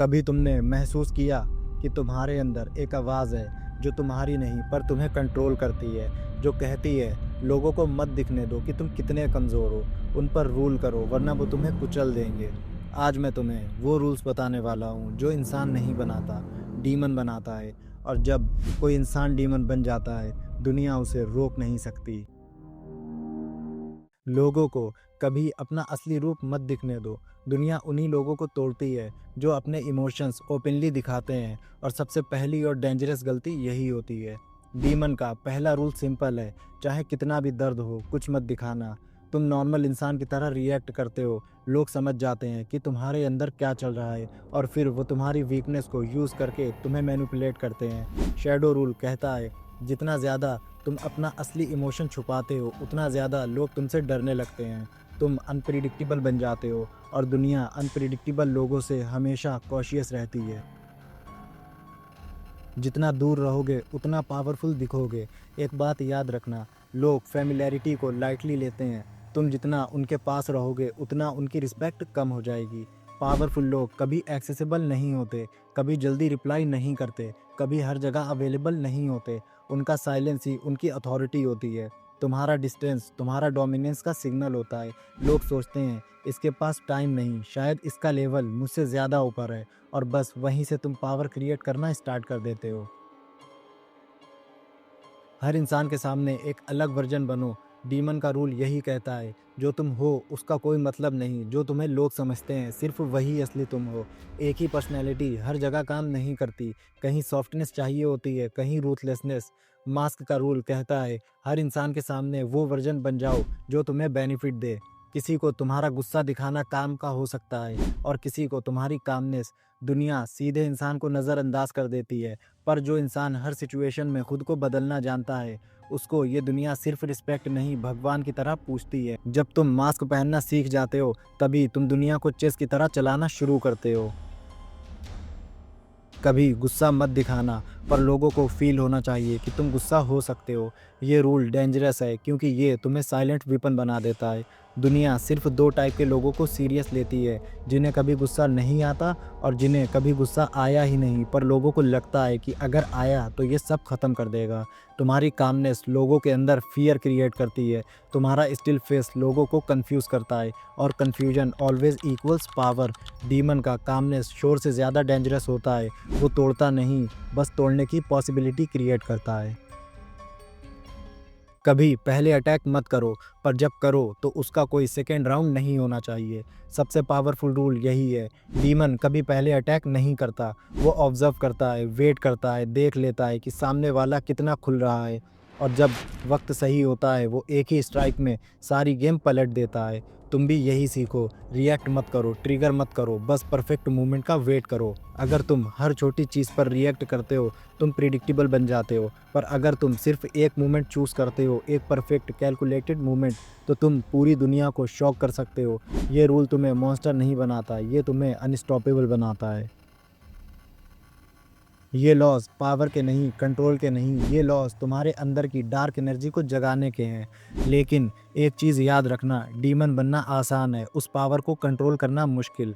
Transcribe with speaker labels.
Speaker 1: कभी तुमने महसूस किया कि तुम्हारे अंदर एक आवाज़ है जो तुम्हारी नहीं पर तुम्हें कंट्रोल करती है, जो कहती है लोगों को मत दिखने दो कि तुम कितने कमज़ोर हो, उन पर रूल करो वरना वो तुम्हें कुचल देंगे। आज मैं तुम्हें वो रूल्स बताने वाला हूँ जो इंसान नहीं बनाता, डीमन बनाता है। और जब कोई इंसान डीमन बन जाता है, दुनिया उसे रोक नहीं सकती। लोगों को कभी अपना असली रूप मत दिखने दो। दुनिया उन्हीं लोगों को तोड़ती है जो अपने इमोशंस ओपनली दिखाते हैं, और सबसे पहली और डेंजरस गलती यही होती है। डीमन का पहला रूल सिंपल है, चाहे कितना भी दर्द हो कुछ मत दिखाना। तुम नॉर्मल इंसान की तरह रिएक्ट करते हो, लोग समझ जाते हैं कि तुम्हारे अंदर क्या चल रहा है, और फिर वो तुम्हारी वीकनेस को यूज़ करके तुम्हें मैनिपुलेट करते हैं। शैडो रूल कहता है जितना ज़्यादा तुम अपना असली इमोशन छुपाते हो उतना ज़्यादा लोग तुमसे डरने लगते हैं। तुम अनप्रिडिक्टेबल बन जाते हो, और दुनिया अनप्रिडिक्टेबल लोगों से हमेशा कॉशियस रहती है। जितना दूर रहोगे उतना पावरफुल दिखोगे। एक बात याद रखना, लोग फैमिलैरिटी को लाइटली लेते हैं। तुम जितना उनके पास रहोगे उतना उनकी रिस्पेक्ट कम हो जाएगी। पावरफुल लोग कभी एक्सेसिबल नहीं होते, कभी जल्दी रिप्लाई नहीं करते, कभी हर जगह अवेलेबल नहीं होते। उनका साइलेंस ही उनकी अथॉरिटी होती है। तुम्हारा डिस्टेंस तुम्हारा डोमिनेंस का सिग्नल होता है। लोग सोचते हैं इसके पास टाइम नहीं, शायद इसका लेवल मुझसे ज़्यादा ऊपर है, और बस वहीं से तुम पावर क्रिएट करना स्टार्ट कर देते हो। हर इंसान के सामने एक अलग वर्जन बनो। डीमन का रूल यही कहता है जो तुम हो उसका कोई मतलब नहीं, जो तुम्हें लोग समझते हैं सिर्फ वही असली तुम हो। एक ही पर्सनैलिटी हर जगह काम नहीं करती, कहीं सॉफ्टनेस चाहिए होती है, कहीं रूथलेसनेस। मास्क का रूल कहता है हर इंसान के सामने वो वर्जन बन जाओ जो तुम्हें बेनिफिट दे। किसी को तुम्हारा गुस्सा दिखाना काम का हो सकता है, और किसी को तुम्हारी कामनेस। दुनिया सीधे इंसान को नज़रअंदाज कर देती है, पर जो इंसान हर सिचुएशन में खुद को बदलना जानता है उसको ये दुनिया सिर्फ रिस्पेक्ट नहीं भगवान की तरह पूछती है। जब तुम मास्क पहनना सीख जाते हो तभी तुम दुनिया को चेस की तरह चलाना शुरू करते हो। कभी गुस्सा मत दिखाना, पर लोगों को फील होना चाहिए कि तुम गुस्सा हो सकते हो। ये रूल डेंजरस है क्योंकि ये तुम्हें साइलेंट वेपन बना देता है। दुनिया सिर्फ दो टाइप के लोगों को सीरियस लेती है, जिन्हें कभी गुस्सा नहीं आता और जिन्हें कभी गुस्सा आया ही नहीं, पर लोगों को लगता है कि अगर आया तो ये सब खत्म कर देगा। तुम्हारी कामनेस लोगों के अंदर फियर क्रिएट करती है, तुम्हारा स्टिल फेस लोगों को कंफ्यूज करता है, और confusion always equals power. Demon का कामनेस शोर से ज़्यादा डेंजरस होता है। वो तोड़ता नहीं, बस तोड़ने की पॉसिबिलिटी क्रिएट करता है। कभी पहले अटैक मत करो, पर जब करो तो उसका कोई सेकेंड राउंड नहीं होना चाहिए। सबसे पावरफुल रूल यही है। डीमन कभी पहले अटैक नहीं करता, वो ऑब्जर्व करता है, वेट करता है, देख लेता है कि सामने वाला कितना खुल रहा है, और जब वक्त सही होता है वो एक ही स्ट्राइक में सारी गेम पलट देता है। तुम भी यही सीखो, रिएक्ट मत करो, ट्रिगर मत करो, बस परफेक्ट मूवमेंट का वेट करो। अगर तुम हर छोटी चीज़ पर रिएक्ट करते हो तुम प्रिडिक्टेबल बन जाते हो, पर अगर तुम सिर्फ एक मूवमेंट चूज़ करते हो, एक परफेक्ट कैलकुलेटेड मूवमेंट, तो तुम पूरी दुनिया को शॉक कर सकते हो। ये रूल तुम्हें मॉन्स्टर नहीं बनाता, ये तुम्हें अनस्टॉपेबल बनाता है। ये लॉज पावर के नहीं, कंट्रोल के नहीं, ये लॉज तुम्हारे अंदर की डार्क एनर्जी को जगाने के हैं। लेकिन एक चीज़ याद रखना, डीमन बनना आसान है, उस पावर को कंट्रोल करना मुश्किल।